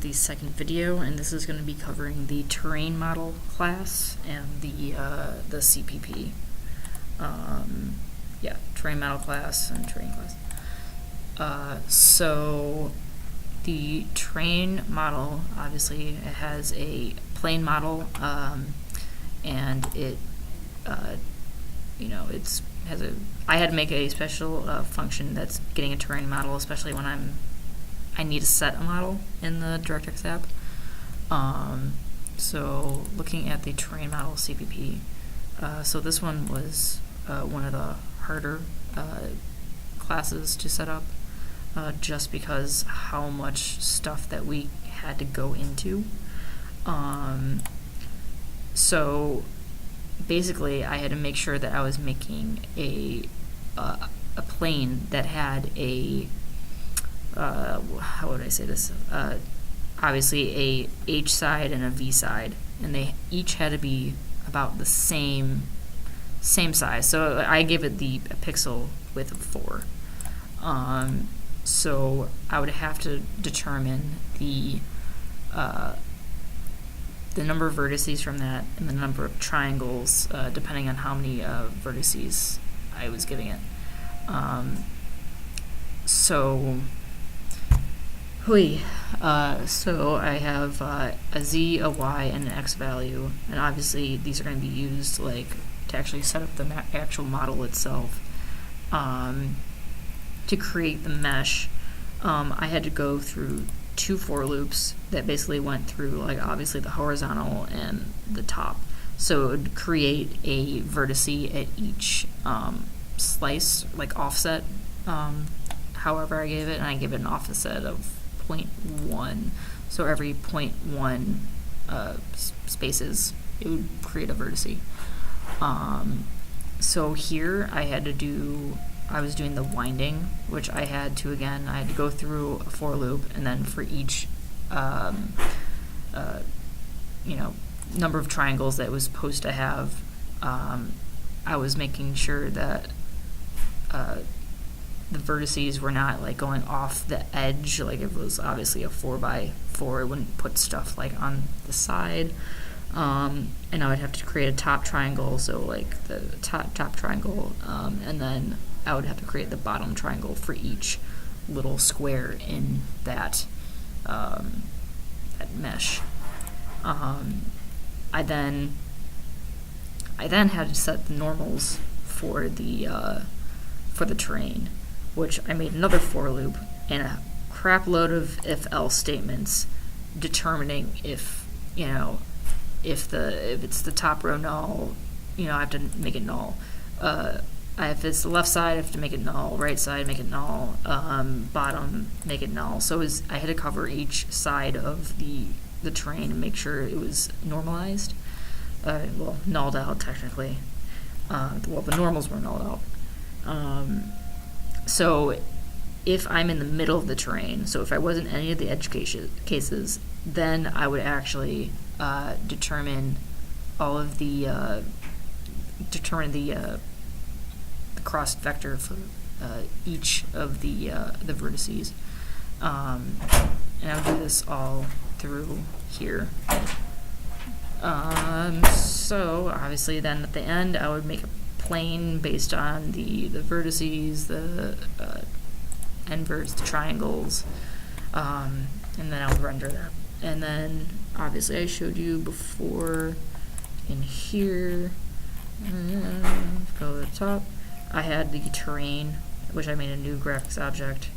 the second video, and this is going to be covering the terrain model class and the CPP. Yeah, terrain model class and terrain class. So the terrain model, obviously, it has a plane model, and it, I had to make a special function that's getting a terrain model, especially when I need to set a model in the DirectX app. So looking at the terrain model CPP, so this one was one of the harder classes to set up, just because how much stuff that we had to go into. So basically I had to make sure that I was making a plane that had a how would I say this? Obviously a H side and a V side, and they each had to be about the same size. So I gave it a pixel width of 4. So I would have to determine the number of vertices from that and the number of triangles, depending on how many vertices I was giving it. So I have a z, a y, and an x value, and obviously these are going to be used to actually set up the actual model itself. To create the mesh, I had to go through 2 for loops that basically went through obviously the horizontal and the top. So it would create a vertice at each slice, offset, however I gave it, and I gave it an offset of 0.1. So every 0.1 spaces, it would create a vertice. So here I was doing the winding, which I had to go through a for loop, and then for each number of triangles that it was supposed to have, I was making sure that the vertices were not going off the edge. If it was obviously a 4x4, it wouldn't put stuff on the side. And I would have to create a top triangle, so the top triangle, and then I would have to create the bottom triangle for each little square in that mesh. I then had to set the normals for the terrain, which I made another for loop and a crap load of if-else statements determining if it's the top row null, I have to make it null. If it's the left side, I have to make it null. Right side, make it null. Bottom, make it null. So I had to cover each side of the terrain and make sure it was normalized. Nulled out technically. The normals were nulled out. So if I'm in the middle of the terrain, so if I wasn't any of the edge cases, then I would actually determine all of the cross vector for each of the vertices, and I would do this all through here. So obviously then at the end I would make a plane based on the vertices, the inverts, the triangles, and then I would render that. And then obviously I showed you before in here, go to the top, I had the terrain, which I made a new graphics object.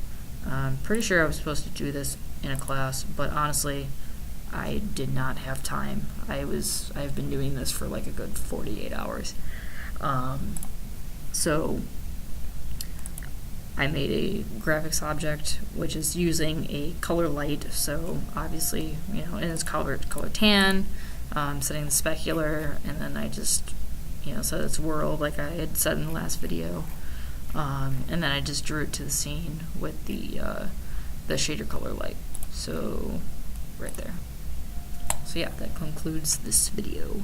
I'm pretty sure I was supposed to do this in a class, but honestly I did not have time. I've been doing this for a good 48 hours. So I made a graphics object which is using a color light, so obviously, and it's color tan, setting the specular, and then I just, set its world like I had said in the last video, and then I just drew it to the scene with the shader color light, so right there. So yeah, that concludes this video.